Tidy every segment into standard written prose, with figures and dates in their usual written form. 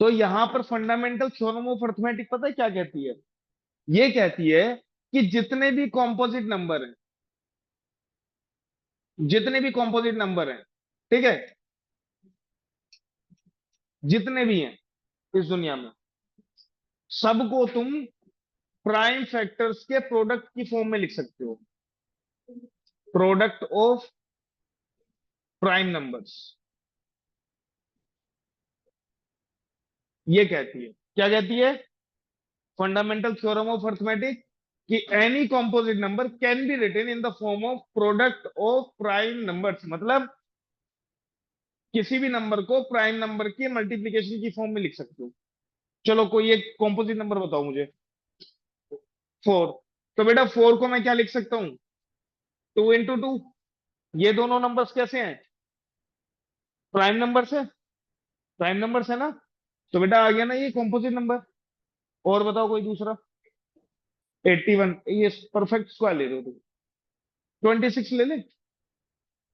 तो यहां पर फंडामेंटल थ्योरम ऑफ अर्थमेटिक पता है क्या कहती है? ये कहती है कि जितने भी कॉम्पोजिट नंबर हैं, ठीक है, जितने भी हैं इस दुनिया में, सबको तुम प्राइम फैक्टर्स के प्रोडक्ट की फॉर्म में लिख सकते हो। प्रोडक्ट ऑफ प्राइम नंबर्स, ये कहती है। क्या कहती है? फंडामेंटल थ्योरम ऑफ अर्थमेटिक कि any composite number can be written in the form of product of prime numbers, मतलब किसी भी नंबर को प्राइम नंबर की मल्टीप्लीकेशन की फॉर्म में लिख सकते हो। चलो कोई एक कॉम्पोजिट नंबर बताओ मुझे। 4। तो बेटा 4 को मैं क्या लिख सकता हूँ? 2 into 2। ये दोनों नंबर्स कैसे हैं? प्राइम नंबर है। प्राइम नंबर्स है ना? तो बेटा आ गया ना ये कॉम्पोजिट नंबर। और बताओ कोई दूसरा। 81, ये परफेक्ट स्क्वायर ले रहे हो तुम। 26 ले ले।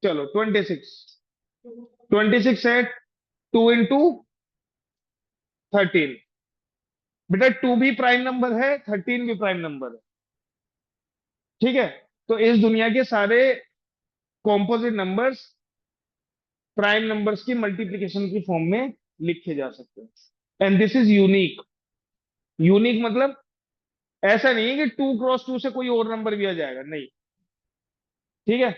चलो 26। 26 है। 2 into 13। बेटा 2 भी प्राइम नंबर है, 13 भी प्राइम नंबर है। ठीक है। तो इस दुनिया के सारे कॉम्पोजिट नंबर्स प्राइम नंबर्स की मल्टीप्लीकेशन की फॉर्म में लिखे जा सकते हैं। And this is unique. Unique मतलब ऐसा नहीं है कि 2 × 2 से कोई और नंबर भी आ जाएगा, नहीं। ठीक है।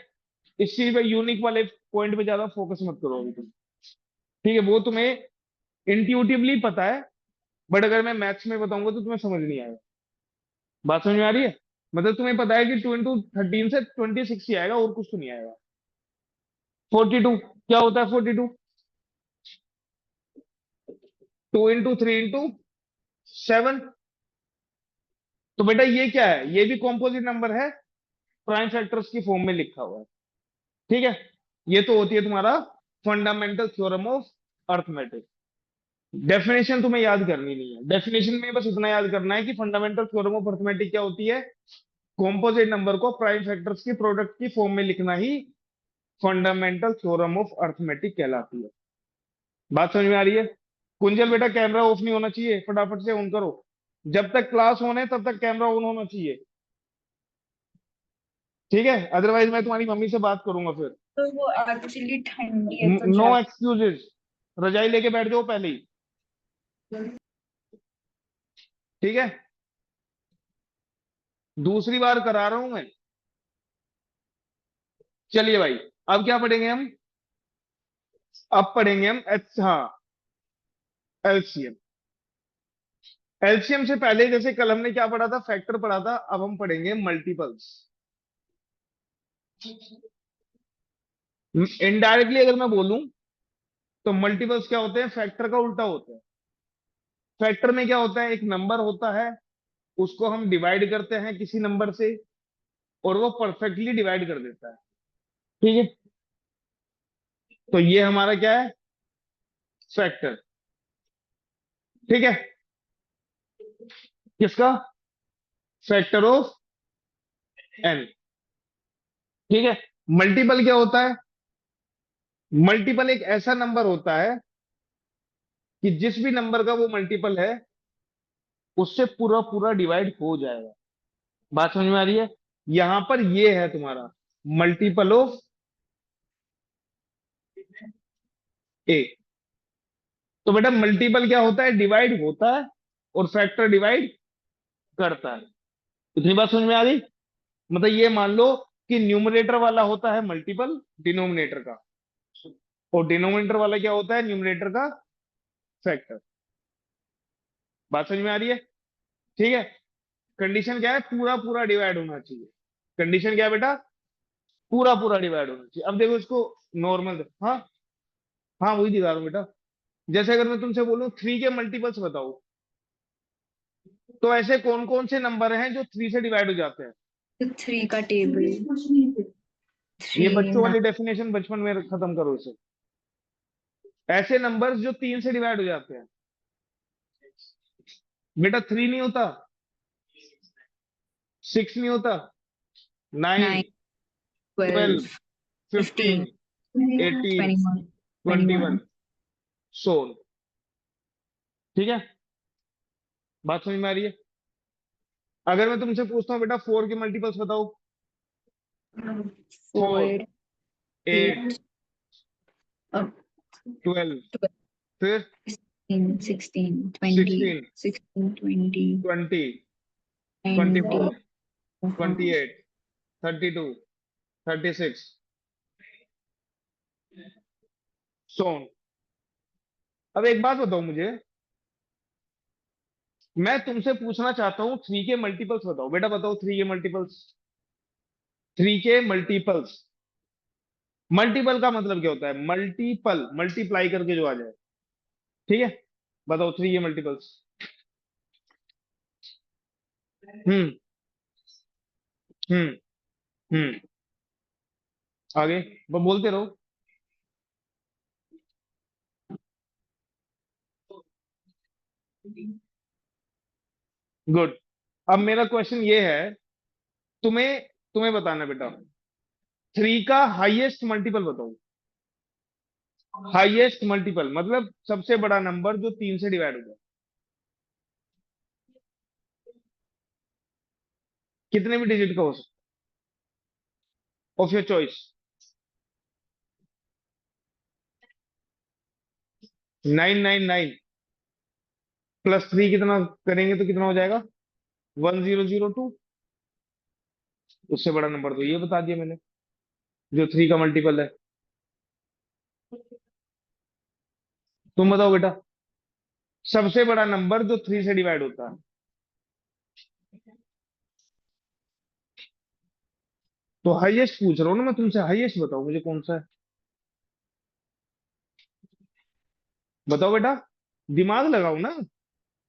इस चीज पे, यूनिक वाले पॉइंट पे ज्यादा फोकस मत करो अभी तुम। ठीक है, वो तुम्हें इंट्यूटिवली पता है, बट अगर मैं मैथ्स में बताऊंगा तो तुम्हें समझ नहीं आएगा। बात समझ में आ रही है? मतलब तुम्हें पता है कि 2 into 13 से 26 ही आएगा, और कुछ तो नहीं आएगा। 42 क्या होता है? 2 into 3 into 7। तो बेटा ये क्या है? ये भी कॉम्पोजिट नंबर है, प्राइम फैक्टर्स की फॉर्म में लिखा हुआ है। ठीक है। ये तो होती है तुम्हारा fundamental theorem of arithmetic. Definition तुम्हें याद करनी नहीं है, डेफिनेशन में बस इतना याद करना है कि फंडामेंटल थ्योरम ऑफ अर्थमेटिक क्या होती है। कॉम्पोजिट नंबर को प्राइम फैक्टर्स की प्रोडक्ट की फॉर्म में लिखना ही फंडामेंटल थ्योरम ऑफ अर्थमेटिक कहलाती है। बात समझ में आ रही है? कुंजल बेटा कैमरा ऑफ नहीं होना चाहिए, फटाफट से ऑन करो। जब तक क्लास ऑन है तब तक कैमरा ऑन होना चाहिए। ठीक है, अदरवाइज मैं तुम्हारी मम्मी से बात करूंगा फिर। तो वो एक्चुअली ठंडी है तो नो जा। एक्सक्यूजेस। रजाई लेके बैठ जाओ पहले ही। ठीक है, दूसरी बार करा रहा हूं मैं। चलिए भाई, अब क्या पढ़ेंगे हम? अब पढ़ेंगे हम हाँ, एलसीएम। एलसीएम से पहले जैसे कल हमने क्या पढ़ा था? फैक्टर पढ़ा था। अब हम पढ़ेंगे मल्टीपल्स। इनडायरेक्टली अगर मैं बोलूं तो मल्टीपल्स क्या होते हैं? फैक्टर का उल्टा होता है। फैक्टर में क्या होता है? एक नंबर होता है, उसको हम डिवाइड करते हैं किसी नंबर से, और वो परफेक्टली डिवाइड कर देता है। ठीक है। तो ये हमारा क्या है? फैक्टर। ठीक है। किसका? Factor of N. ठीक है। मल्टीपल क्या होता है? मल्टीपल एक ऐसा नंबर होता है कि जिस भी नंबर का वो मल्टीपल है, उससे पूरा पूरा डिवाइड हो जाएगा। बात समझ में आ रही है? यहां पर ये है तुम्हारा मल्टीपल ऑफ ए। तो बेटा मल्टीपल क्या होता है? डिवाइड होता है, और फैक्टर डिवाइड करता है। इतनी बात समझ में आ गई? मतलब ये मान लो कि न्यूमरेटर वाला होता है मल्टीपल डिनोमिनेटर का, और डिनोमिनेटर वाला क्या होता है? न्यूमरेटर का फैक्टर। बात समझ में आ रही है? ठीक है। कंडीशन क्या है? पूरा पूरा डिवाइड होना चाहिए। कंडीशन क्या है बेटा? पूरा पूरा डिवाइड होना चाहिए। अब देखो इसको नॉर्मल, हाँ, हाँ वही दिखा रहा हूँ बेटा। जैसे अगर मैं तुमसे बोलूं 3 के मल्टीपल्स बताओ, तो ऐसे कौन कौन से नंबर हैं जो 3 से डिवाइड हो जाते हैं? तो 3 का टेबल। ये 3 बच्चों 9। वाली डेफिनेशन बचपन में खत्म करो इसे। ऐसे नंबर्स जो 3 से डिवाइड हो जाते हैं। बेटा 3 नहीं होता, 6 नहीं होता, 9, 9 12, 12 15, 15 18, 21 21, 21। सो ठीक है, बात समझ में आ रही है? अगर मैं तुमसे पूछता हूँ बेटा 4 के मल्टीपल्स बताओ। 4, 4, 8, 8, 12, फिर 16, 20, 16, 16, 20, 20, 19, 24, 28, 32, 36, so on। अब एक बात बताओ मुझे, मैं तुमसे पूछना चाहता हूँ 3 के मल्टीपल्स बताओ बेटा, बताओ 3 के मल्टीपल्स। 3 के मल्टीपल्स, मल्टीपल का मतलब क्या होता है? मल्टीपल, मल्टीप्लाई करके जो आ जाए। ठीक है, बताओ 3 के मल्टीपल्स। हम्म, हम्म, हम्म, आगे बोलते रहो। गुड। अब मेरा क्वेश्चन ये है, तुम्हें तुम्हें बताना बेटा, 3 का हाईएस्ट मल्टीपल बताओ। हाईएस्ट मल्टीपल मतलब सबसे बड़ा नंबर जो 3 से डिवाइड हो जाए। कितने भी डिजिट का हो सकता है, ऑफ योर चॉइस। 999 प्लस 3 कितना करेंगे तो कितना हो जाएगा? 1002। उससे बड़ा नंबर तो ये बता दिया मैंने, जो 3 का मल्टीपल है। तुम बताओ बेटा, सबसे बड़ा नंबर जो 3 से डिवाइड होता है। तो हाईएस्ट पूछ रहा हूँ ना मैं तुमसे, हाईएस्ट बताओ मुझे कौन सा है। बताओ बेटा, दिमाग लगाओ ना,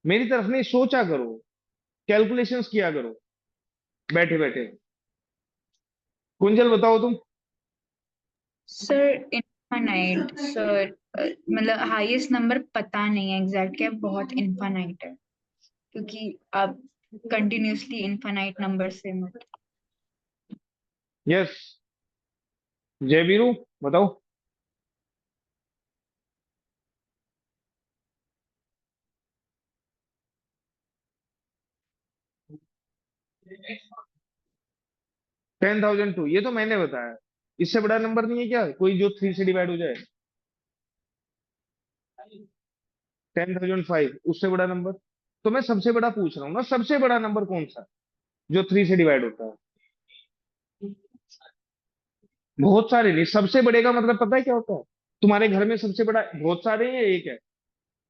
मेरी तरफ नहीं सोचा करो, कैलकुलेशंस किया करो बैठे बैठे। कुंजल बताओ तुम। सर इनफाइनाइट सर, मतलब हाईएस्ट नंबर पता नहीं है एग्जैक्ट क्या है, बहुत इनफाइनाइट है क्योंकि आप कंटिन्यूअसली इनफाइनाइट नंबर से मत। यस, जय वीरू बताओ। 10,002, ये तो मैंने बताया। इससे बड़ा नंबर नहीं है क्या कोई जो 3 से डिवाइड हो जाए? 10,005, उससे बड़ा नंबर। तो मैं सबसे बड़ा पूछ रहा हूँ ना, सबसे बड़ा नंबर कौन सा है जो 3 से डिवाइड होता है? बहुत सारे नहीं, सबसे बड़े का मतलब पता है क्या होता है? तुम्हारे घर में सबसे बड़ा बहुत सारे हैं या एक है?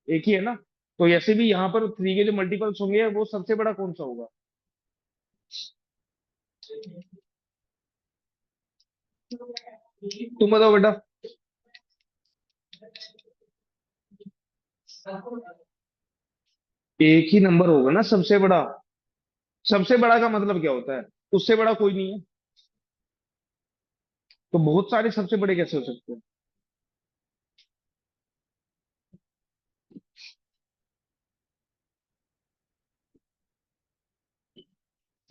एक ही है ना। तो ऐसे भी यहाँ पर 3 के जो मल्टीपल्स होंगे वो सबसे बड़ा कौन सा होगा? तुम बताओ बेटा। एक ही नंबर होगा ना सबसे बड़ा। सबसे बड़ा का मतलब क्या होता है? उससे बड़ा कोई नहीं है। तो बहुत सारे सबसे बड़े कैसे हो सकते हैं?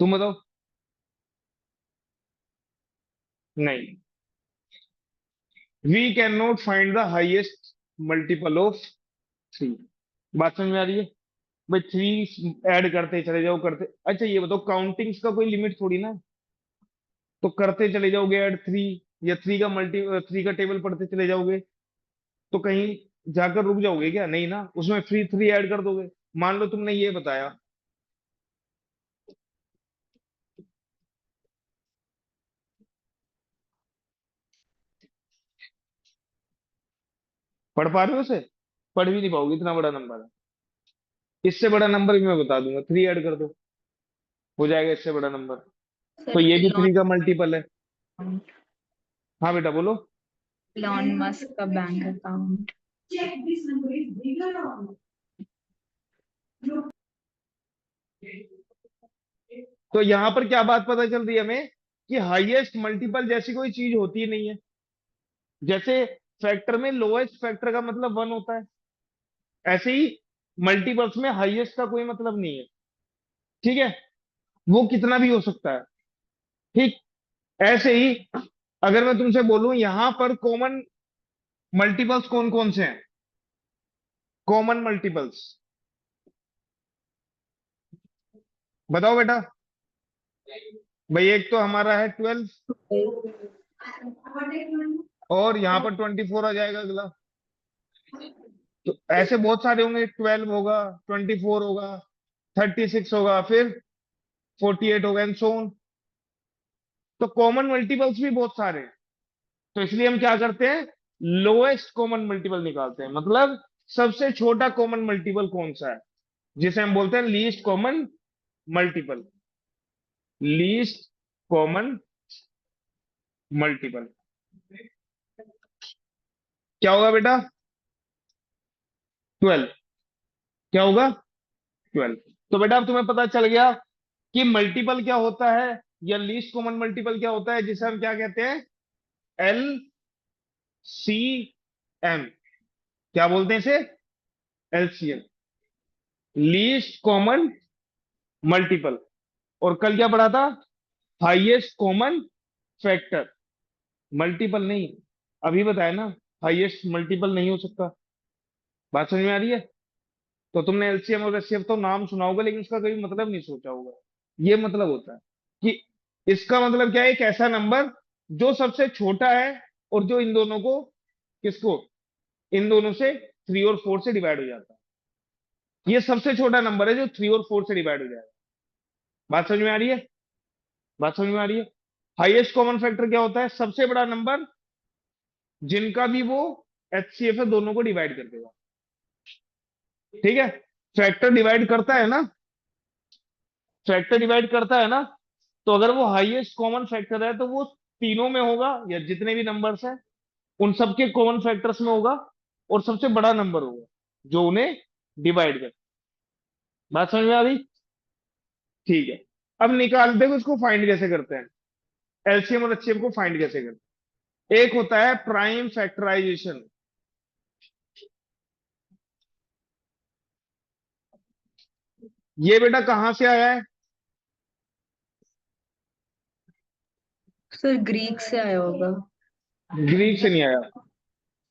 तुम बताओ। नहीं, we can not find the highest multiple of 3। बात समझ में आ रही है? भाई 3 ऐड करते चले जाओ करते, अच्छा ये बताओ काउंटिंग्स का कोई लिमिट थोड़ी ना है। तो करते चले जाओगे ऐड 3, या 3 का 3 का टेबल पढ़ते चले जाओगे, तो कहीं जाकर रुक जाओगे क्या? नहीं ना, उसमें फ्री 3 ऐड कर दोगे। मान लो तुमने ये बताया। पढ़ पा रहे हो उसे? पढ़ भी नहीं पाओगे, इतना बड़ा नंबर है। इससे बड़ा नंबर भी मैं बता दूंगा, 3 ऐड कर दो, हो जाएगा इससे बड़ा नंबर। तो सर ये भी इलॉन 3 का मल्टीपल है। हाँ बेटा बोलो। इलॉन मस्क का बैंक अकाउंट। तो यहाँ पर क्या बात पता चल रही है हमें, कि हाईएस्ट मल्टीपल जैसी कोई चीज होती ही नहीं है। जैसे फैक्टर में लोएस्ट फैक्टर का मतलब 1 होता है, ऐसे ही मल्टीपल्स में हाईएस्ट का कोई मतलब नहीं है। ठीक है, वो कितना भी हो सकता है। ठीक, ऐसे ही अगर मैं तुमसे बोलूं यहां पर कॉमन मल्टीपल्स कौन कौन से हैं? कॉमन मल्टीपल्स बताओ बेटा। भाई एक तो हमारा है 12 और यहाँ पर 24 आ जाएगा अगला। तो ऐसे बहुत सारे होंगे, 12 होगा, 24 होगा, 36 होगा, फिर 48 होगा एंड सो ऑन। तो कॉमन मल्टीपल्स भी बहुत सारे हैं। तो इसलिए हम क्या करते हैं, लोएस्ट कॉमन मल्टीपल निकालते हैं, मतलब सबसे छोटा कॉमन मल्टीपल कौन सा है, जिसे हम बोलते हैं least common multiple. Least common multiple क्या होगा बेटा, 12। क्या होगा, 12। तो बेटा अब तुम्हें पता चल गया कि मल्टीपल क्या होता है, या लीस्ट कॉमन मल्टीपल क्या होता है, जिसे हम क्या कहते हैं, एल सी एम। क्या बोलते हैं इसे, एलसीएम, लीस्ट कॉमन मल्टीपल। और कल क्या पढ़ा था, हाईएस्ट कॉमन फैक्टर। मल्टीपल नहीं, अभी बताया ना, हाईएस्ट मल्टीपल नहीं हो सकता। बात समझ में आ रही है। तो तुमने एलसीएम और एचसीएफ तो नाम सुना होगा, लेकिन उसका कभी मतलब नहीं सोचा होगा। ये मतलब होता है कि इसका मतलब क्या है, एक ऐसा नंबर जो सबसे छोटा है और जो इन दोनों को, किसको, इन दोनों से 3 और 4 से डिवाइड हो जाता है। ये सबसे छोटा नंबर है जो 3 और 4 से डिवाइड हो जाएगा। बात समझ में आ रही है, बात समझ में आ रही है। हाईएस्ट कॉमन फैक्टर क्या होता है, सबसे बड़ा नंबर जिनका भी वो एचसीएफ है, दोनों को डिवाइड कर देगा। ठीक है, फैक्टर डिवाइड करता है ना, फैक्टर डिवाइड करता है ना, तो अगर वो हाईएस्ट कॉमन फैक्टर है तो वो तीनों में होगा, या जितने भी नंबर्स हैं उन सबके कॉमन फैक्टर्स में होगा, और सबसे बड़ा नंबर होगा जो उन्हें डिवाइड करे। बात समझ में आ रही, ठीक है। अब निकालते हैं उसको, फाइंड कैसे करते हैं, एलसीएम और एचसीएम को फाइंड कैसे करते हैं। एक होता है प्राइम फैक्टराइजेशन। ये बेटा कहां से आया है, सर ग्रीक से आया होगा। ग्रीक से नहीं आया,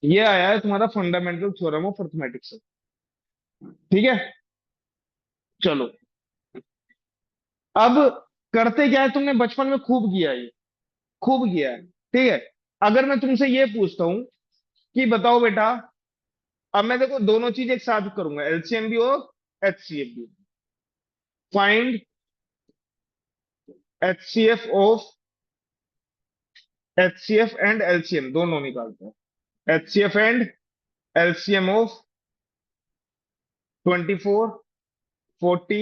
ये आया है तुम्हारा फंडामेंटल थ्योरम ऑफ अर्थमेटिक्स से। ठीक है, चलो। अब करते क्या है, तुमने बचपन में खूब किया है ये, खूब किया है। ठीक है, अगर मैं तुमसे ये पूछता हूं कि बताओ बेटा, अब मैं देखो दोनों चीज एक साथ करूंगा, एलसीएम भी और एचसीएफ भी। Find HCF of, HCF and LCM दोनों निकालते हैं, HCF and LCM of 24, 40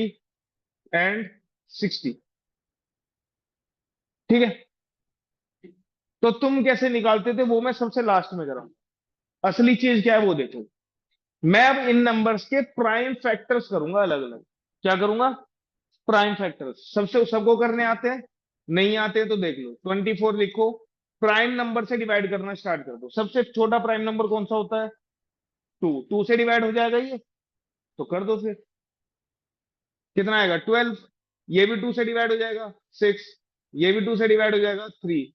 and 60। ठीक है, तो तुम कैसे निकालते थे वो मैं सबसे लास्ट में कराऊंगा। असली चीज क्या है वो देखो। मैं अब इन नंबर्स के प्राइम फैक्टर्स करूंगा अलग अलग। क्या करूंगा, प्राइम फैक्टर्स। सबसे सबको करने आते हैं, नहीं आते हैं तो देख लो, 24 लिखो, प्राइम नंबर से डिवाइड करना स्टार्ट कर दो। सबसे छोटा प्राइम नंबर कौन सा होता है, 2, 2 से डिवाइड हो जाएगा ये, तो कर दो फिर। कितना आएगा, 12। ये भी 2 से डिवाइड हो जाएगा, 6। ये भी 2 से डिवाइड हो जाएगा, 3।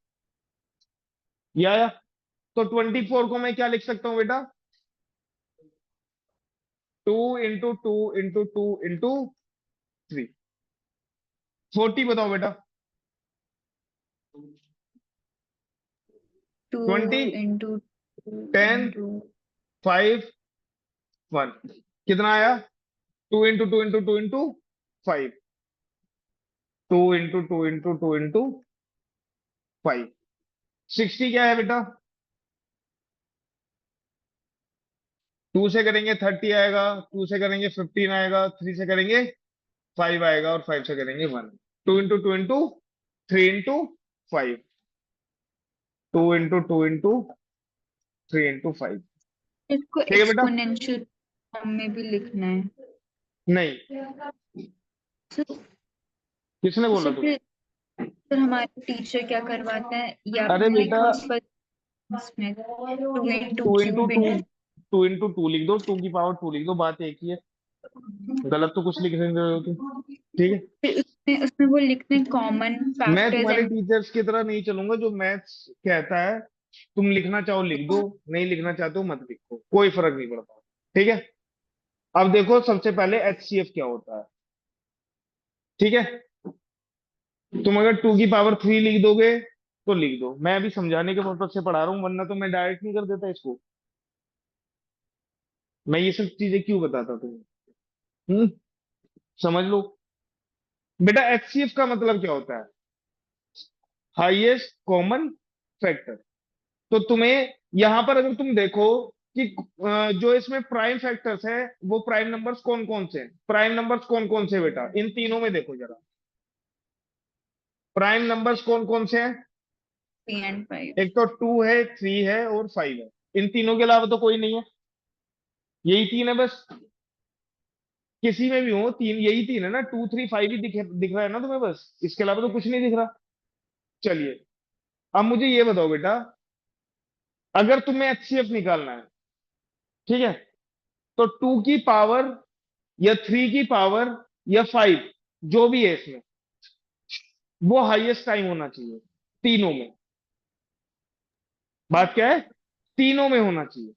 ये आया। तो 24 को मैं क्या लिख सकता हूँ बेटा, 2 इंटू 2 इंटू 2 इंटू 3। 40 बताओ बेटा, टू 20, इंटू टू 10, इंटू 5, 1। कितना आया, 2 into 2 into 2 into 5। 2 into 2 into 2 into 5। 60 क्या है बेटा, 2 से करेंगे 30 आएगा, 2 से करेंगे 15 आएगा, 3 से करेंगे 5 आएगा, और 5 से करेंगे 1। 2 into 2 into 3 into 5। 2 into 2 into 3 into 5। इसको ठीक है बेटा, एक्सपोनेंशियल फॉर्म में भी लिखना है। नहीं, सर किसने बोला सर तुम, फिर सर हमारे टीचर क्या करवाते हैं, या अरे बेटा, लाइक इसमें 2 into 2 into cube 2, into 2 into 2 लिख दो, 2 की पावर 2 लिख दो, बात एक ही है। गलत तो कुछ लिख रहे हो तुम। ठीक है, फिर उसमें उसमें वो लिखते हैं कॉमन मैं फैक्टर्स तुम्हारे एंड टीचर्स की तरह नहीं चलूंगा जो मैथ्स कहता है तुम लिखना चाहो लिख दो, नहीं लिखना चाहते हो मत लिखो, कोई फर्क नहीं पड़ता। ठीक है, अब देखो सबसे पहले एचसीएफ क्या होता है। ठीक है, तुम अगर 2 की पावर 3 लिख दोगे तो लिख दो, मैं अभी समझाने के पर्पज से पढ़ा रहा हूँ, वरना तो मैं डायरेक्ट नहीं कर देता इसको। मैं ये सब चीजें क्यों बताता तुम्हें? समझ लो। बेटा एचसीएफ का मतलब क्या होता है? Highest common factor. तो तुम्हें यहां पर अगर तुम देखो कि जो इसमें प्राइम फैक्टर्स है, वो प्राइम नंबर्स कौन कौन से हैं, प्राइम नंबर्स कौन कौन से हैं बेटा, इन तीनों में देखो जरा, प्राइम नंबर्स कौन कौन से हैं? 3 and 5। एक तो 2 है, 3 है और 5 है। इन तीनों के अलावा तो कोई नहीं है, यही तीन है बस। किसी में भी हो तीन, यही तीन है ना, 2 3 5 ही दिख रहा है ना तुम्हें, बस इसके अलावा तो कुछ नहीं दिख रहा। चलिए, अब मुझे ये बताओ बेटा, अगर तुम्हें एचसीएफ निकालना है, ठीक है, तो 2 की पावर या 3 की पावर या 5, जो भी है इसमें, वो हाईएस्ट टाइम होना चाहिए तीनों में। बात क्या है? तीनों में होना चाहिए।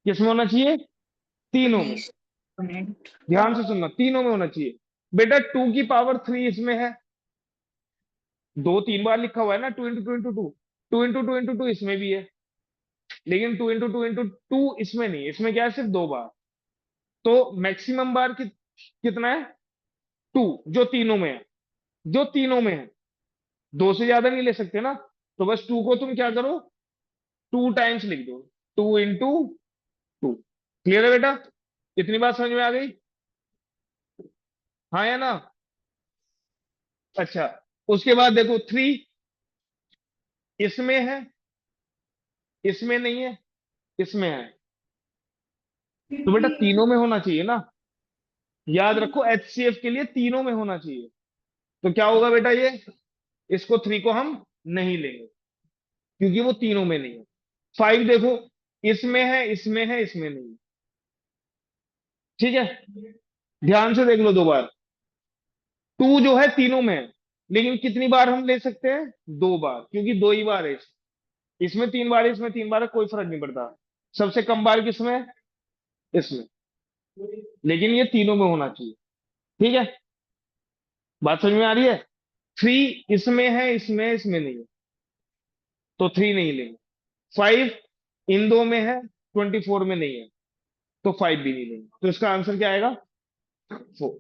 किसमें होना चाहिए? तीनों में। Least exponent. ध्यान से सुनना, तीनों में होना चाहिए। बेटा 2 की पावर 3 इसमें है, 2 3 बार लिखा हुआ है ना, 2 इंटू 2 इंटू 2, 2 इंटू 2 इंटू 2 इसमें भी है, लेकिन 2 इंटू 2 इंटू 2 इसमें नहीं है। इसमें क्या है? सिर्फ 2 बार। तो मैक्सिमम बार कितना है? 2, जो तीनों में है, जो तीनों में है। दो से ज्यादा नहीं ले सकते ना, तो बस 2 को तुम क्या करो, 2 टाइम्स लिख दो, 2 इंटू 2। क्लियर है बेटा? इतनी बात समझ में आ गई? हाँ या ना? अच्छा, उसके बाद देखो 3 इसमें है, इसमें नहीं है, इसमें है, तो बेटा तीनों में होना चाहिए ना। याद रखो एचसीएफ के लिए तीनों में होना चाहिए। तो क्या होगा बेटा ये, इसको 3 को हम नहीं लेंगे, क्योंकि वो तीनों में नहीं है। 5 देखो, इसमें है, इसमें है, इसमें नहीं है। ठीक है, ध्यान से देख लो 2 बार। 2 जो है तीनों में है, लेकिन कितनी बार हम ले सकते हैं? 2 बार, क्योंकि 2 ही बार है इसमें 3 बार है, इसमें 3 बार है, कोई फर्क नहीं पड़ता। सबसे कम बार किसमें है? इसमें। लेकिन ये तीनों में होना चाहिए। ठीक है, बात समझ में आ रही है? 3 इसमें है, इसमें इसमें नहीं है, तो 3 नहीं लेंगे। 5 इन दो में है, 24 में नहीं है, तो 5 भी नहीं लेंगे। तो इसका आंसर क्या आएगा? 4।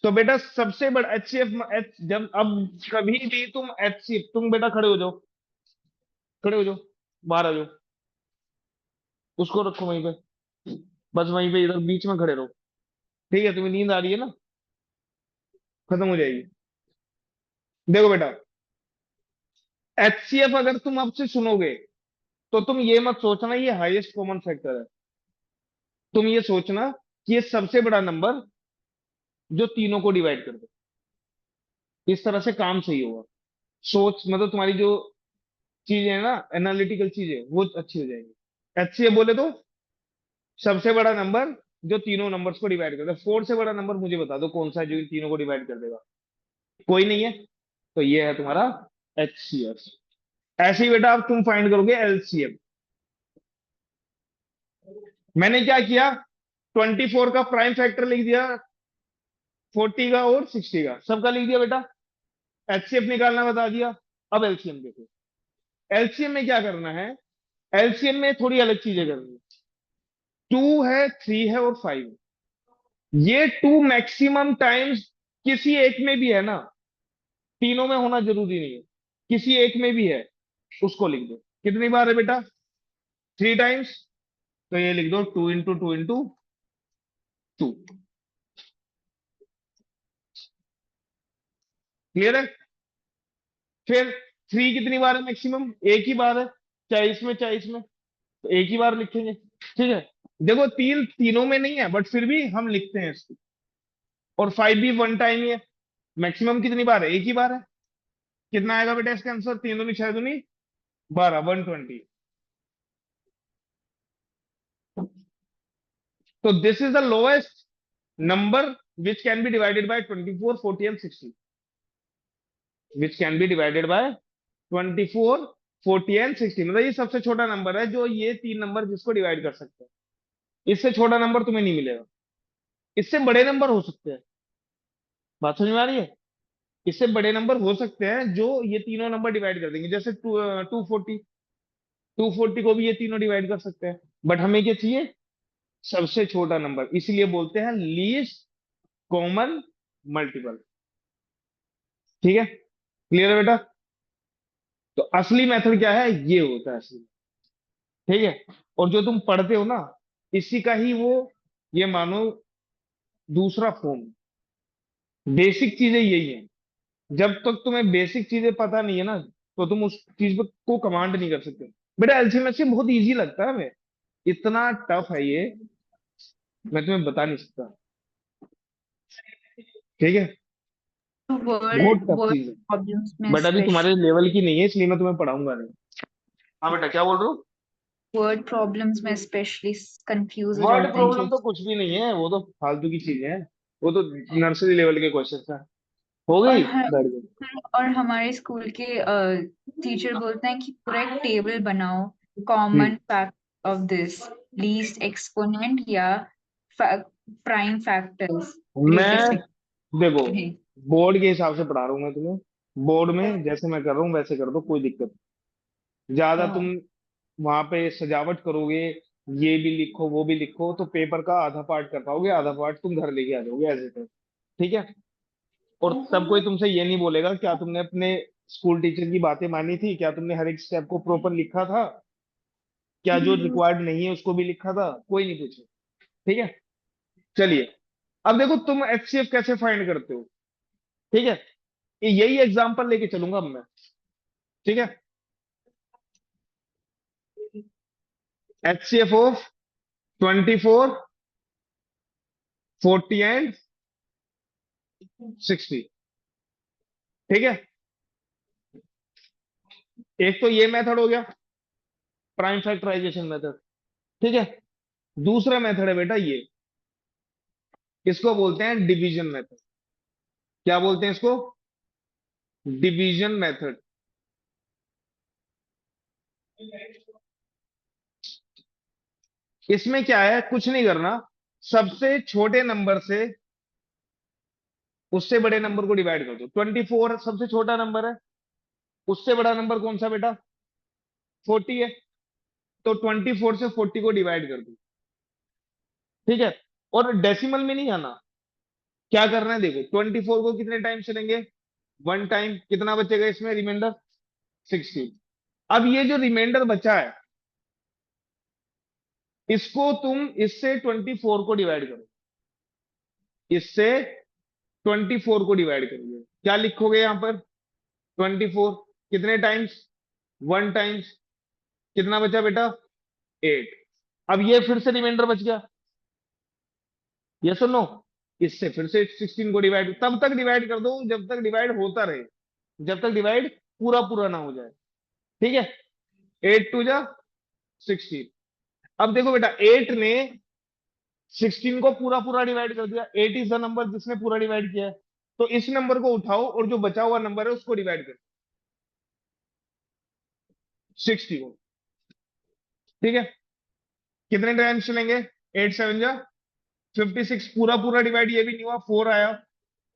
तो बेटा सबसे बड़ा एच जब अब कभी भी तुम एचसीएफ, तुम बेटा खड़े हो जाओ, खड़े हो जाओ, बाहर आ जाओ, उसको रखो वहीं पे, बस वहीं पे इधर बीच में खड़े रहो। ठीक है, तुम्हें नींद आ रही है ना, खत्म हो जाएगी। देखो बेटा, एचसीएफ अगर तुम अब से सुनोगे, तो तुम ये मत सोचना ये हाईएस्ट कॉमन फैक्टर है, तुम ये सोचना कि ये सबसे बड़ा नंबर जो तीनों को डिवाइड कर दे। इस तरह से काम सही होगा। सोच मतलब तुम्हारी जो चीजें है ना, एनालिटिकल चीजें, वो अच्छी हो जाएंगी। एचसीएफ बोले तो सबसे बड़ा नंबर जो तीनों नंबर्स को डिवाइड कर दे। 4 से बड़ा नंबर मुझे बता दो कौन सा है जो इन तीनों को डिवाइड कर देगा? कोई नहीं है, तो ये है तुम्हारा एचसीएफ। ऐसे ही बेटा अब तुम फाइंड करोगे एलसीएम। मैंने क्या किया, 24 का प्राइम फैक्टर लिख दिया, 40 का और 60 का, सबका लिख दिया बेटा। एचसीएफ निकालना बता दिया। अब एलसीएम देखो, एलसीएम में क्या करना है, एलसीएम में थोड़ी अलग चीजें करनी है। 2 है, 3 है और 5 है। ये 2 मैक्सिमम टाइम्स किसी एक में भी है ना, तीनों में होना जरूरी नहीं है, किसी एक में भी है, उसको लिख दो। कितनी बार है बेटा? 3 टाइम्स। तो ये लिख दो 2 इंटू 2 इंटू 2। क्लियर है? फिर 3 कितनी बार है मैक्सिमम? एक ही बार है, चाहे इसमें चाहे इसमें, तो एक ही बार लिखेंगे। ठीक है, देखो 3 तीनों में नहीं है, बट फिर भी हम लिखते हैं इसको। और 5 भी 1 टाइम ही है। मैक्सिमम कितनी बार है? एक ही बार है। कितना आएगा बेटा इसका आंसर? 3 दूनी 6 दूनी 12, 120। तो this is the lowest number which can be divided by 24, 40 and 60, which can be divided by 24, 40 and 60। मतलब ये सबसे छोटा नंबर है जो ये तीन नंबर जिसको डिवाइड कर सकते हैं। इससे छोटा नंबर तुम्हें नहीं मिलेगा। इससे बड़े नंबर हो सकते हैं, बात समझ में आ रही है? इससे बड़े नंबर हो सकते हैं जो ये तीनों नंबर डिवाइड कर देंगे, जैसे 240, 240 को भी ये तीनों डिवाइड कर सकते हैं। बट हमें क्या चाहिए? सबसे छोटा नंबर, इसलिए बोलते हैं लीस्ट कॉमन मल्टीपल। ठीक है, क्लियर है बेटा? तो असली मेथड क्या है, ये होता है असली। ठीक है, और जो तुम पढ़ते हो ना, इसी का ही वो, ये मानो दूसरा फॉर्म। बेसिक चीजें यही है। जब तक तुम्हें बेसिक चीजें पता नहीं है ना, तो तुम उस चीज को कमांड नहीं कर सकते। बेटा एलसीएम से बहुत इजी लगता है हमें, इतना टफ है ये, मैं तुम्हें बता नहीं सकता। ठीक है, बहुत वर्ड टफ वर्ड चीज है। प्रॉब्लम्स में बट अभी तुम्हारे स्पेशली लेवल की नहीं है, इसलिए मैं तुम्हें पढ़ाऊंगा नहीं। हाँ बेटा, क्या बोल रहे हो? वर्ड प्रॉब्लम्स में स्पेशली कंफ्यूज हो वर्ड जाते हैं कि प्रॉब्लम तो कुछ भी नहीं है, वो तो फालतू की चीज है। वो तो नर्सरी लेवल के क्वेश्चन है। हो और गई, हर बैठ गई। और हमारे स्कूल के टीचर बोलते हैं कि पूरा एक टेबल बनाओ, hmm. Common fact of this, least exponent या प्राइम फैक्टर्स, मैं, ग्रेटेस्ट देखो, एक्सपोनेंट। बोर्ड के हिसाब से पढ़ा रहा हूँ मैं तुम्हें। बोर्ड में जैसे मैं कर रहा हूँ वैसे कर दो, कोई दिक्कत नहीं। ज्यादा तुम वहां पे सजावट करोगे, ये भी लिखो वो भी लिखो, तो पेपर का आधा पार्ट कर पाओगे, आधा पार्ट तुम घर लेके आ जाओगे एज इट इज। ठीक है, और तब कोई तुमसे ये नहीं बोलेगा क्या तुमने अपने स्कूल टीचर की बातें मानी थी, क्या तुमने हर एक स्टेप को प्रॉपर लिखा था, क्या जो रिक्वायर्ड नहीं है उसको भी लिखा था, कोई नहीं पूछे। ठीक है, चलिए। अब देखो तुम एचसीएफ कैसे फाइंड करते हो। ठीक है, यही एग्जांपल लेके चलूंगा अब मैं। ठीक है, एचसीएफ ऑफ 24, 40 एंड 60। ठीक है, एक तो ये मेथड हो गया, प्राइम फैक्टराइजेशन मेथड। ठीक है, दूसरा मेथड है बेटा ये, इसको बोलते हैं डिवीजन मेथड। क्या बोलते हैं इसको? Division method. इसमें क्या है, कुछ नहीं करना, सबसे छोटे नंबर से उससे बड़े नंबर को डिवाइड कर दो। 24 सबसे छोटा नंबर है, उससे बड़ा नंबर कौन सा बेटा? 40 है, तो 24 से 40 को डिवाइड कर दो। ठीक है, और डेसिमल में नहीं आना। क्या करना है देखो, 24 को कितने टाइम चलेंगे? One time. कितना बचेगा इसमें रिमाइंडर? 16। अब ये जो रिमाइंडर बचा है, इसको तुम इससे 24 को डिवाइड करो, इससे 24 को डिवाइड करोगे, क्या लिखोगे यहां पर? 24 कितने टाइम्स? One times. कितना बचा बेटा? 8। अब ये फिर से रिमाइंडर बच गया, ये सुनो, इससे फिर से 16 को डिवाइड, तब तक डिवाइड कर दो जब तक डिवाइड होता रहे, जब तक डिवाइड पूरा पूरा ना हो जाए। ठीक है, 8 टू जा 16। अब देखो बेटा, 8 ने 16 को पूरा पूरा डिवाइड कर दिया, 8 इज द नंबर जिसने पूरा डिवाइड किया है। तो इस नंबर को उठाओ और जो बचा हुआ नंबर है उसको डिवाइड करो 60 को। ठीक है, कितने टाइम्स चलेंगे? 8 7 जा 56, पूरा पूरा डिवाइड ये भी नहीं हुआ, 4 आया।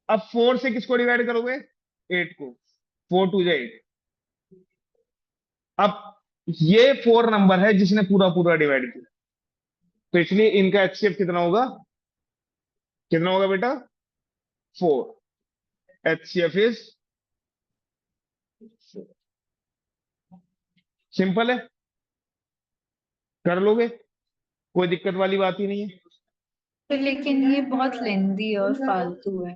अब 4 से किसको डिवाइड करोगे? 8 को। 4 टू जा 8। अब ये 4 नंबर है जिसने पूरा पूरा डिवाइड किया, तो इसलिए इनका एचसीएफ कितना होगा? कितना होगा बेटा? 4। एचसीएफ इज, सिंपल है, कर लोगे, कोई दिक्कत वाली बात ही नहीं है। तो लेकिन ये बहुत लेंदी और फालतू है।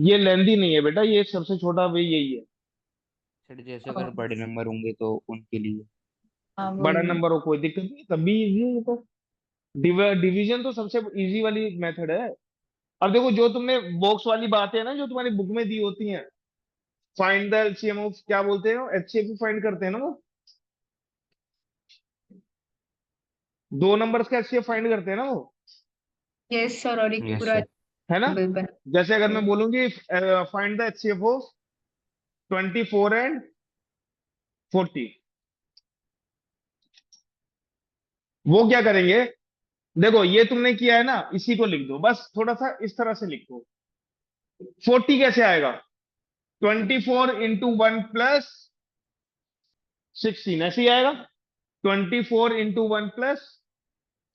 ये लेंदी नहीं है बेटा, ये सबसे छोटा वे यही है। सर जैसे अगर बड़े नंबर होंगे तो उनके लिए। हाँ बड़ा वही। नंबर हो कोई दिक्कत नहीं, तब भी इजी है ये तो। डिवीजन तो सबसे इजी वाली मेथड है। अब देखो, जो तुमने बॉक्स वाली बातें है ना, जो तुम्हारी बुक में दी होती हैं, फाइंड द एलसीएम ऑफ, क्या बोलते हैं, एचसीएफ फाइंड करते हैं ना वो, दो नंबर्स का एचसीएफ फाइंड करते हैं ना वो, यस सर, और एक यस पूरा सर। है ना? टेबल बना। जैसे अगर मैं yes। बोलूंगी find the HCF of 24 and 40, वो क्या करेंगे? देखो ये तुमने किया है ना, इसी को लिख दो बस, थोड़ा सा इस तरह से लिखो। 40 कैसे आएगा? 24 into 1 + 16 ऐसे ही आएगा। 24 into 1 +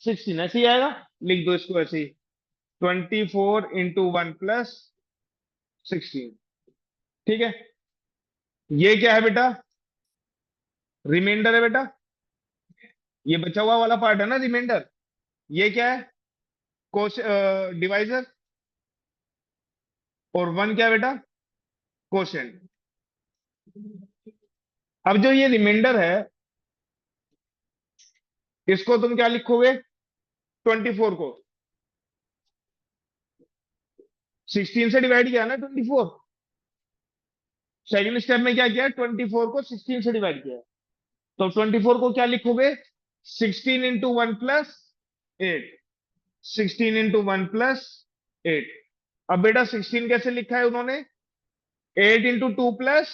16 ऐसे ही आएगा। लिख दो इसको ऐसे ही, 24 into 1 + 16। ठीक है, ये क्या है बेटा? रिमाइंडर है बेटा। ये बचा हुआ वाला पार्ट है ना रिमाइंडर। ये क्या है? कोश डिवाइजर। और 1 क्या है बेटा? कोशेंट। अब जो ये रिमाइंडर है, इसको तुम क्या लिखोगे? 24 को 16 से डिवाइड किया ना 24। सेकंड स्टेप में क्या किया? 24 को 16 से डिवाइड किया। तो 24 को क्या लिखोगे? 16 into 1 + 8। 16 into 1 + 8। अब बेटा 16 कैसे लिखा है उन्होंने? 8 into 2 +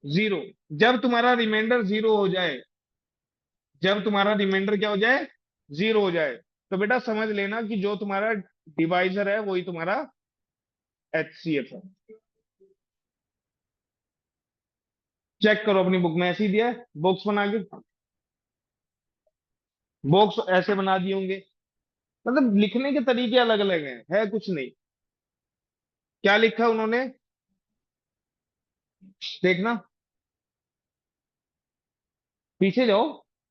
0। जब तुम्हारा रिमाइंडर 0 हो जाए, जब तुम्हारा रिमाइंडर क्या हो जाए? 0 हो जाए, तो बेटा समझ लेना कि जो तुम्हारा डिवाइजर है वही तुम्हारा एचसीएफ है। चेक करो अपनी बुक में, ऐसे ही दिया है बॉक्स बना के। बॉक्स ऐसे बना दिए होंगे, मतलब लिखने के तरीके अलग अलग हैं, है कुछ नहीं। क्या लिखा उन्होंने? देखना, पीछे जाओ,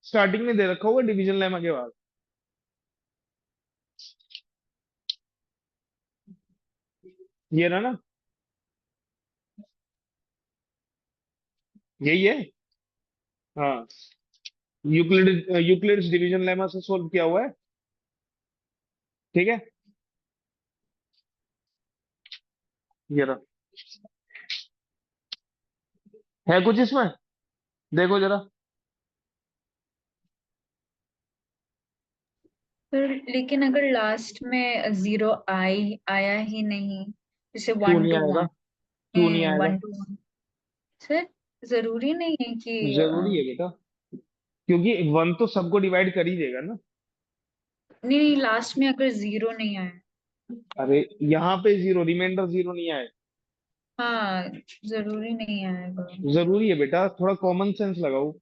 स्टार्टिंग में दे रखा होगा डिवीजन लेमा के बाद। ये रहा ना, यही है। हाँ, यूक्लिड्स डिवीजन लेमा से सोल्व किया हुआ है। ठीक है, ये रहा। है कुछ इसमें? देखो जरा। पर लेकिन अगर लास्ट में जीरो आया ही नहीं, जैसे क्यों वन नहीं टू आएगा? वन क्यों नहीं आएगा? 1 to 1, सर जरूरी नहीं है कि जरूरी है बेटा, क्योंकि 1 तो सबको डिवाइड कर ही देगा ना। नहीं, लास्ट में अगर जीरो नहीं आया। अरे यहाँ पे 0, रिमाइंडर 0 नहीं आए। हाँ, जरूरी नहीं आएगा। जरूरी है बेटा, थोड़ा कॉमन सेंस लगाओ।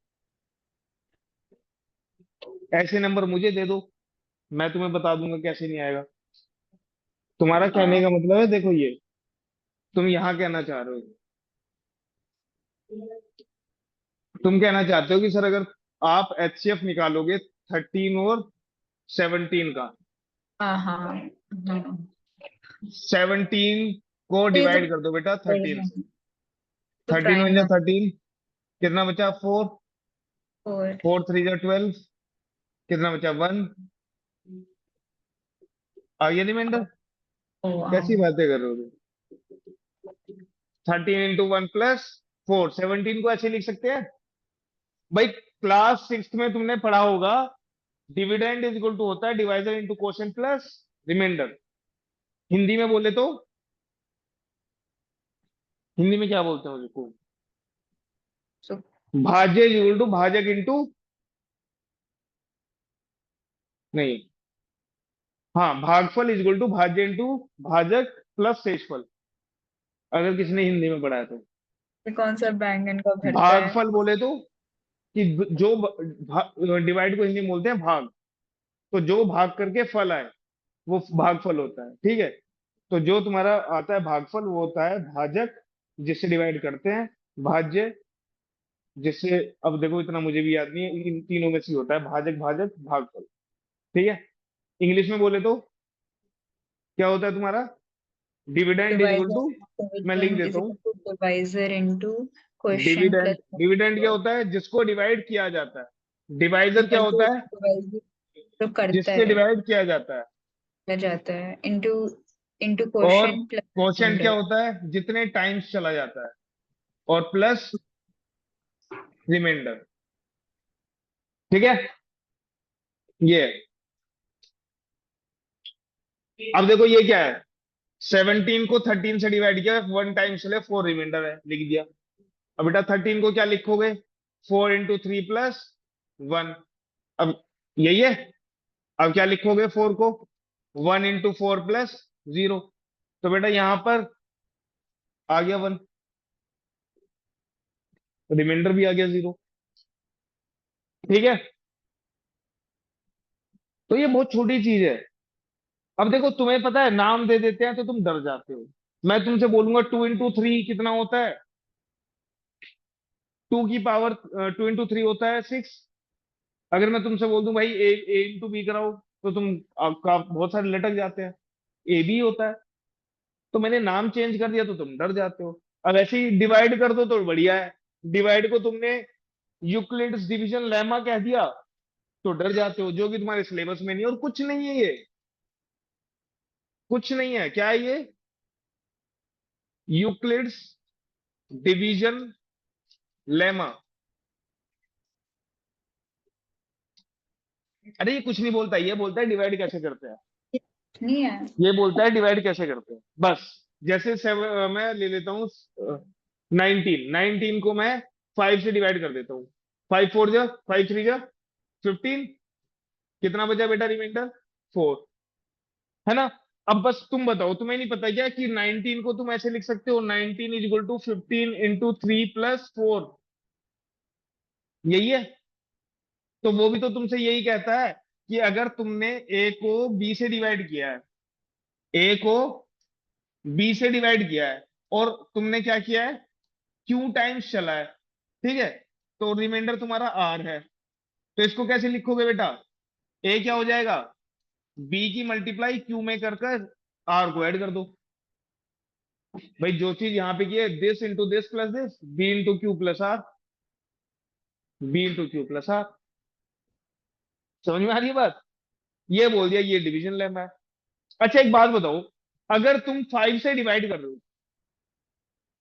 ऐसे नंबर मुझे दे दो, मैं तुम्हें बता दूंगा कैसे नहीं आएगा। तुम्हारा कहने हाँ का मतलब है, देखो ये तुम यहाँ कहना चाह रहे हो, तुम कहना चाहते हो कि सर अगर आप एचसीएफ निकालोगे 13 और 17 का, हाँ हाँ हाँ, 17 को तो ये तो डिवाइड कर दो बेटा 13 से। तो 13 प्राइम वन जा नंबर 13, कितना बचा? 4। फोर। 4 3 जा 12, कितना बचा? 1। आ गया रिमाइंडर? ओ कैसी बातें कर रहे हो तुम? 13 into 1 + 4, 17 को ऐसे लिख सकते हैं भाई। क्लास 6 में तुमने पढ़ा होगा, डिविडेंड इज इक्वल टू होता है divisor into quotient plus remainder. Hindi में बोले तो, हिंदी में क्या बोलते हैं उसको? सो भाज्य इज इक्वल टू भाजक इंटू, नहीं, हाँ, भागफल इज इक्वल टू भाज्य इंटू भाजक प्लस शेषफल, अगर किसी ने हिंदी में पढ़ा है तो। कौन सा बैंगन का भरता है? भागफल बोले तो, कि जो डिवाइड को हिंदी में बोलते हैं भाग, तो जो भाग करके फल आए वो भागफल होता है। ठीक है, तो जो तुम्हारा आता है भागफल वो होता है भाजक, जिससे डिवाइड करते हैं, भाज्य, जिससे, अब देखो इतना मुझे भी याद नहीं है, इन तीनों में से ही होता है भाजक भाजक भागफल। ठीक है, इंग्लिश में बोले तो क्या होता है तुम्हारा? Dividend is equal divisor, to, मैं लिख डिविडेंड देता इज हूँ। Equal to divisor into quotient dividend, plus dividend क्या होता है? जिसको डिवाइड किया जाता है। डिवाइजर क्या जो होता है? डिवाइजर जो करता जिससे है, डिवाइड किया जाता है। किया जाता है, इनटू इनटू और क्वोशिएंट प्लस क्वोशिएंट क्या रिमाइंडर। होता है? जितने टाइम्स चला जाता है, और प्लस रिमाइंडर। ठीक है, ये है। अब देखो ये क्या है? 17 को 13 से डिवाइड किया, 1 टाइम्स चले, 4 रिमाइंडर है, लिख दिया। अब बेटा 13 को क्या लिखोगे? 4 into 3 + 1। अब यही है, अब क्या लिखोगे 4 को? 1 × 4 + 0। तो बेटा यहां पर आ गया 1, रिमाइंडर भी आ गया 0। ठीक है, तो ये बहुत छोटी चीज है। अब देखो, तुम्हें पता है नाम दे देते हैं तो तुम डर जाते हो। मैं तुमसे बोलूंगा 2 × 3 कितना होता है? 2 की पावर 2 × 3 होता है 6। अगर मैं तुमसे बोल दूं भाई A × B कराओ, तो तुम आपका बहुत सारे लटक जाते हैं। AB होता है। तो मैंने नाम चेंज कर दिया तो तुम डर जाते हो। अब ऐसे ही डिवाइड कर दो तो बढ़िया है। डिवाइड को तुमने यूक्लिड्स डिवीजन लेमा कह दिया तो डर जाते हो, जो कि तुम्हारे सिलेबस में नहीं है। और कुछ नहीं है ये, कुछ नहीं है। क्या है ये? Euclid's division lemma. अरे ये कुछ नहीं बोलता, ये बोलता है डिवाइड कैसे करते हैं। नहीं है। ये बोलता है डिवाइड कैसे करते हैं बस। जैसे मैं ले लेता हूँ 19 को मैं 5 से डिवाइड कर देता हूँ। 5 4 जा 5 3 जा 15। कितना बचा बेटा रिमाइंडर? 4। है ना? अब बस तुम बताओ, तुम्हें नहीं पता क्या कि 19 को तुम ऐसे लिख सकते हो? 19 = 15 × 3 + 4। यही है। तो वो भी तो तुमसे यही कहता है कि अगर तुमने ए को बी से डिवाइड किया है, ए को बी से डिवाइड किया है, और तुमने क्या किया है? क्यू टाइम्स चला है। ठीक है, तो रिमाइंडर तुम्हारा आर है। तो इसको कैसे लिखोगे बेटा? ए क्या हो जाएगा? बी की मल्टीप्लाई क्यू में कर कर आर को ऐड कर दो। भाई जो चीज यहाँ पे की है, this into this plus this, B into Q plus R, B into Q plus R. समझ में आ रही है बात? ये बोल दिया, ये डिवीजन लेमा है। अच्छा एक बात बताओ, अगर तुम 5 से डिवाइड कर रहे हो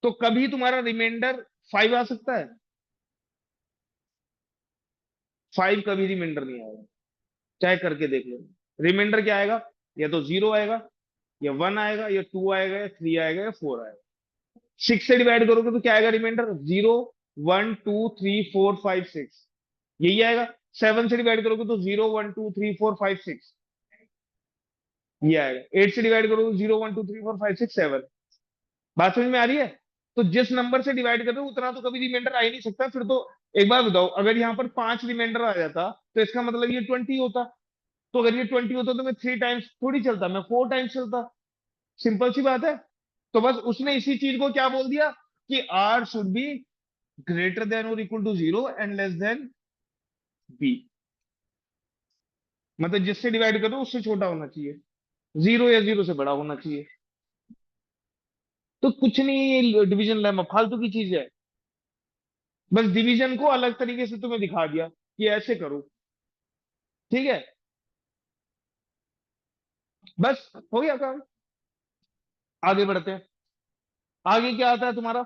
तो कभी तुम्हारा रिमाइंडर 5 आ सकता है? 5 कभी रिमाइंडर नहीं आएगा, चाहे करके देख लो। रिमाइंडर क्या आएगा? या तो 0 आएगा, या 1 आएगा, या 2 आएगा, या 3 आएगा, या 4 आएगा। 6 से डिवाइड करोगे तो क्या आएगा रिमाइंडर? 0 1 2 3 4 5 6, यही आएगा। 7 से डिवाइड करोगे तो 0 1 2 3 4 5 6, ये आएगा। 8 से डिवाइड करोगे तो 0 1 2 3 4 5 6 7। बात समझ में आ रही है? तो जिस नंबर से डिवाइड कर रहे हो उतना तो कभी रिमाइंडर आ ही नहीं सकता फिर तो। एक बार बताओ, अगर यहाँ पर 5 रिमाइंडर आ जाता तो इसका मतलब ये 20 होता। तो अगर ये 20 होता तो मैं 3 टाइम्स थोड़ी चलता, मैं 4 टाइम्स चलता। सिंपल सी बात है। तो बस उसने इसी चीज को क्या बोल दिया कि R should be greater than और equal to 0 and less than B. मतलब जिससे डिवाइड करो उससे छोटा होना चाहिए, 0 या 0 से बड़ा होना चाहिए। तो कुछ नहीं, ये डिवीजन लेमा फालतू की चीज है। बस डिवीजन को अलग तरीके से तुम्हें दिखा दिया कि ऐसे करो। ठीक है, बस हो गया काम। आगे बढ़ते हैं। आगे क्या आता है तुम्हारा?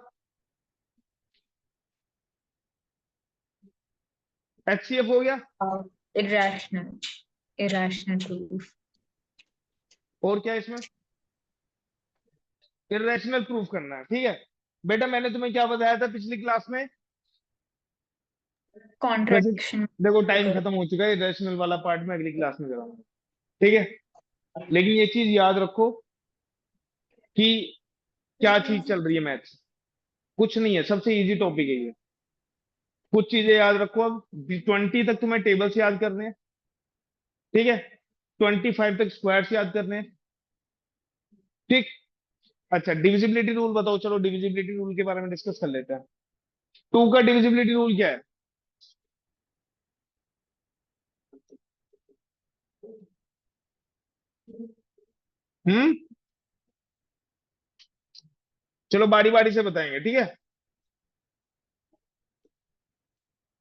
HCF हो गया। Irrational, irrational proof. और क्या है इसमें? इरेशनल प्रूफ करना है। ठीक है बेटा, मैंने तुम्हें क्या बताया था पिछली क्लास में? वैसे कॉन्ट्रडिक्शन। देखो टाइम खत्म हो चुका है, इरेशनल वाला पार्ट में अगली क्लास में कराऊंगा। ठीक है, लेकिन ये चीज याद रखो कि क्या चीज चल रही है मैथ्स। कुछ नहीं है, सबसे इजी टॉपिक है ये। कुछ चीजें याद रखो। अब 20 तक तुम्हें टेबल्स याद करने हैं। ठीक है, 25 तक स्क्वायर्स याद करने हैं। ठीक। अच्छा डिविजिबिलिटी रूल बताओ, चलो डिविजिबिलिटी रूल के बारे में डिस्कस कर लेते हैं। 2 का डिविजिबिलिटी रूल क्या है? हम्म, चलो बारी बारी से बताएंगे। ठीक है,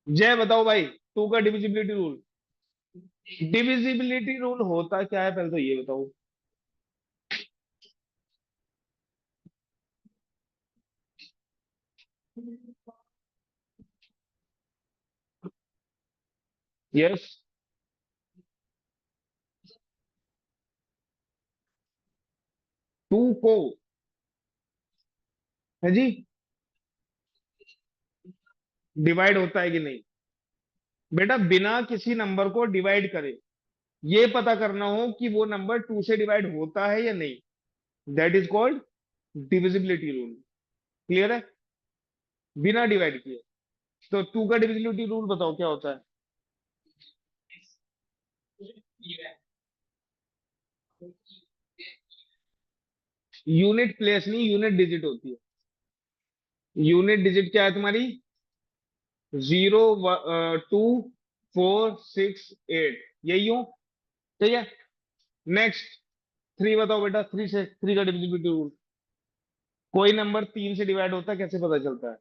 जय बताओ भाई, 2 का डिविजिबिलिटी रूल। डिविजिबिलिटी रूल होता क्या है पहले तो ये बताओ। यस, 2 को, है जी, डिवाइड होता है कि नहीं? बेटा बिना किसी नंबर को डिवाइड करे ये पता करना हो कि वो नंबर 2 से डिवाइड होता है या नहीं, that is called divisibility rule. Clear है? बिना डिवाइड किए। तो 2 का डिविजिबिलिटी रूल बताओ क्या होता है? यूनिट प्लेस नहीं, यूनिट डिजिट होती है। यूनिट डिजिट क्या है तुम्हारी? 0, 2, 4, 6, 8, यही हो? ठीक है। नेक्स्ट 3 बताओ बेटा, 3 से, 3 का डिविजिबिलिटी रूल। कोई नंबर 3 से डिवाइड होता है कैसे पता चलता है?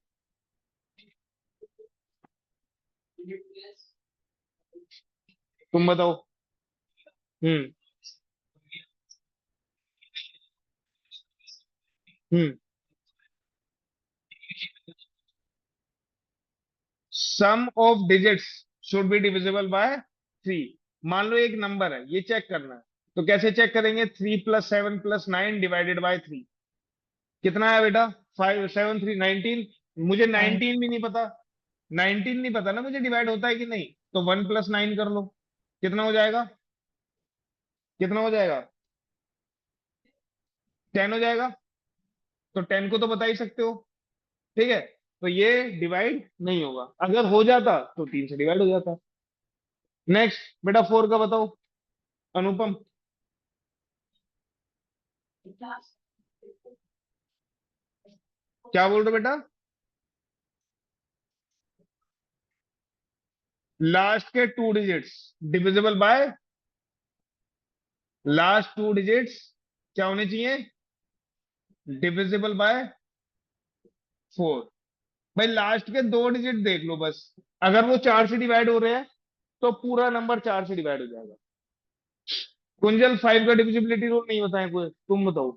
तुम बताओ। Hmm. Hmm. Sum of digits should be divisible by 3। मान लो एक नंबर है, ये चेक करना है। तो कैसे चेक करेंगे? 3 + 7 + 9 डिवाइडेड बाय 3। कितना है बेटा? 5, 7, 3, 19। मुझे 9। 19 भी नहीं पता। 19 नहीं पता ना मुझे डिवाइड होता है कि नहीं। तो 1 + 9 कर लो। कितना हो जाएगा? कितना हो जाएगा? 10 हो जाएगा। तो 10 को तो बता ही सकते हो। ठीक है। तो ये डिवाइड नहीं होगा। अगर हो जाता तो 3 से डिवाइड हो जाता। नेक्स्ट बेटा 4 का बताओ, अनुपम। क्या बोल रहे हो बेटा? लास्ट के 2 digits divisible by, last 2 digits क्या होने चाहिए? Divisible by 4। भाई लास्ट के 2 डिजिट देख लो बस। अगर वो 4 से डिवाइड हो रहे हैं तो पूरा नंबर 4 से डिवाइड हो जाएगा। कुंजल 5 का डिविजिबिलिटी रूल नहीं बताए कोई? तुम बताओ।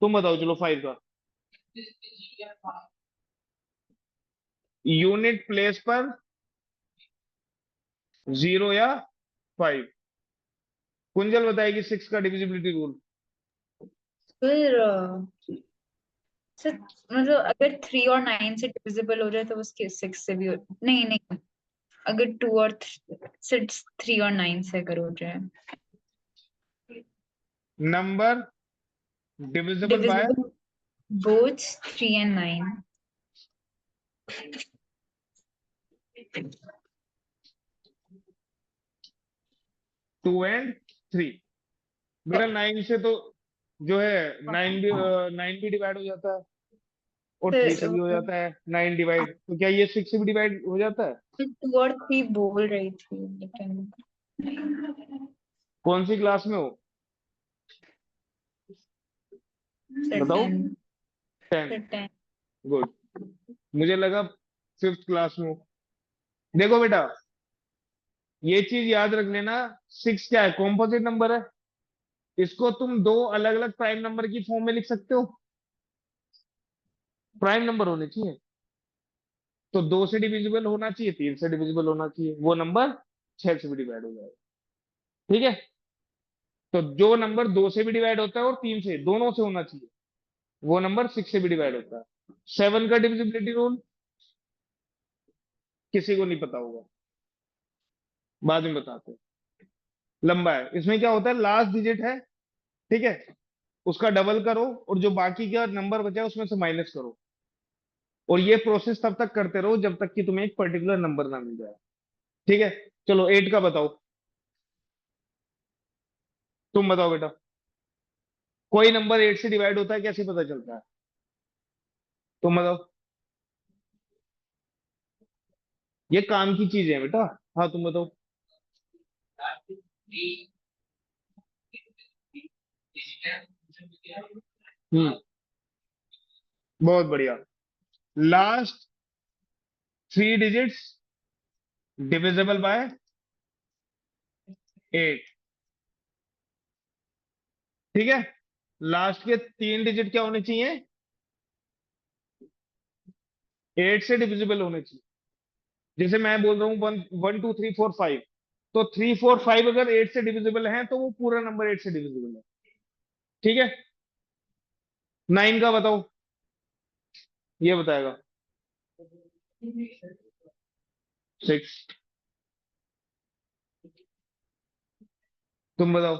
तुम बताओ चलो 5 का। यूनिट प्लेस पर 0 या 5। कुंजल बताएगी 6 का डिविजिबिलिटी रूल। फिर सर, मतलब अगर 3 और 9 से डिविजिबल हो जाए तो उसके 6 से भी नहीं नहीं, अगर 2 और 6, 3 और 9 से अगर हो जाए number divisible by divisible both 3 and 9। 2 and 3। बेटा 9 से तो जो है 9 भी 9 भी डिवाइड हो जाता है और 3 फिर से भी हो जाता है 9 डिवाइड। तो क्या ये 6 से भी डिवाइड हो जाता है? 2 और 3 बोल रही थी लेकिन कौन सी क्लास में हो? बताओ। सर्टेन 10। सर्टेन। गुड। मुझे लगा 5th क्लास में हो। देखो बेटा, ये चीज याद रख लेना। 6 क्या है? कॉम्पोजिट नंबर है। इसको तुम दो अलग अलग प्राइम नंबर की फॉर्म में लिख सकते हो। प्राइम नंबर होने चाहिए तो 2 से डिविजिबल होना चाहिए, 3 से डिविजिबल होना चाहिए, वो नंबर 6 से भी डिवाइड हो जाएगा। ठीक है। तो जो नंबर 2 से भी डिवाइड होता है और 3 से, दोनों से होना चाहिए, वो नंबर 6 से भी डिवाइड होता है। 7 का डिविजिबिलिटी रूल किसी को नहीं पता होगा, बाद में बताते हैं। लंबा है। इसमें क्या होता है? लास्ट डिजिट है, ठीक है, उसका डबल करो और जो बाकी का नंबर बचा है उसमें से माइनस करो। और ये प्रोसेस तब तक करते रहो जब तक कि तुम्हें एक पर्टिकुलर नंबर ना मिल जाए। ठीक है। चलो 8 का बताओ। तुम बताओ बेटा, कोई नंबर 8 से डिवाइड होता है कैसे पता चलता है? तुम बताओ। ये काम की चीज है बेटा। हाँ तुम बताओ। हम्म। बहुत बढ़िया। Last 3 digits divisible by 8। ठीक है। लास्ट के 3 डिजिट क्या होने चाहिए? 8 से डिविजिबल होने चाहिए। जैसे मैं बोल रहा हूँ 1, 1, 2, 3, 4, 5। तो 3, 4, 5 अगर 8 से डिविजिबल है तो वो पूरा नंबर 8 से डिविजिबल है। ठीक है। 9 का बताओ, ये बताएगा। 6। तुम बताओ।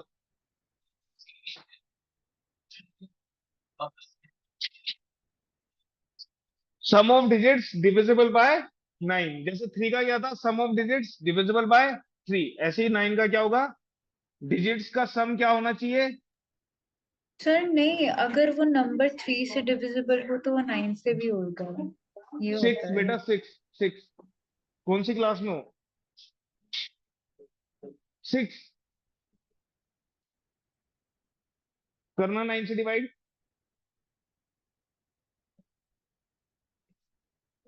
सम ऑफ डिजिट्स डिविजिबल बाय 9, जैसे 3 का क्या था, सम ऑफ डिजिट्स डिविजिबल बाय 3, ऐसे ही 9 का क्या होगा, डिजिट्स का सम क्या होना चाहिए। सर नहीं, अगर वो नंबर 3 से डिविजिबल हो तो वो 9 से भी होगा, ये 6 होता है। बेटा, 6, 6। कौन सी क्लास में हो। 6 करना 9 से डिवाइड।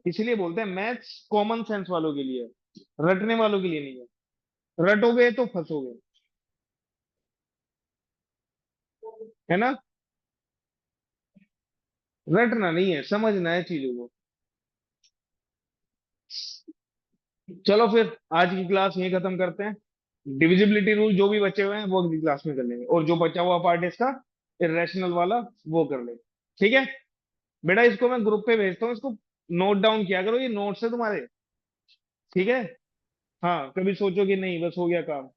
इसलिए बोलते हैं मैथ्स कॉमन सेंस वालों के लिए है, रटने वालों के लिए नहीं है, रटोगे तो फंसोगे, है ना। रटना नहीं है, समझना है चीजों को। चलो फिर आज की क्लास यही खत्म करते हैं। डिविजिबिलिटी रूल जो भी बचे हुए हैं वो अगली क्लास में कर लेंगे, और जो बचा हुआ पार्ट है इसका इरेशनल वाला वो कर लेंगे। ठीक है बेटा, इसको मैं ग्रुप पे भेजता हूँ, इसको नोट डाउन किया करो, ये नोट्स है तुम्हारे। ठीक है। हाँ, कभी सोचो कि नहीं बस हो गया काम।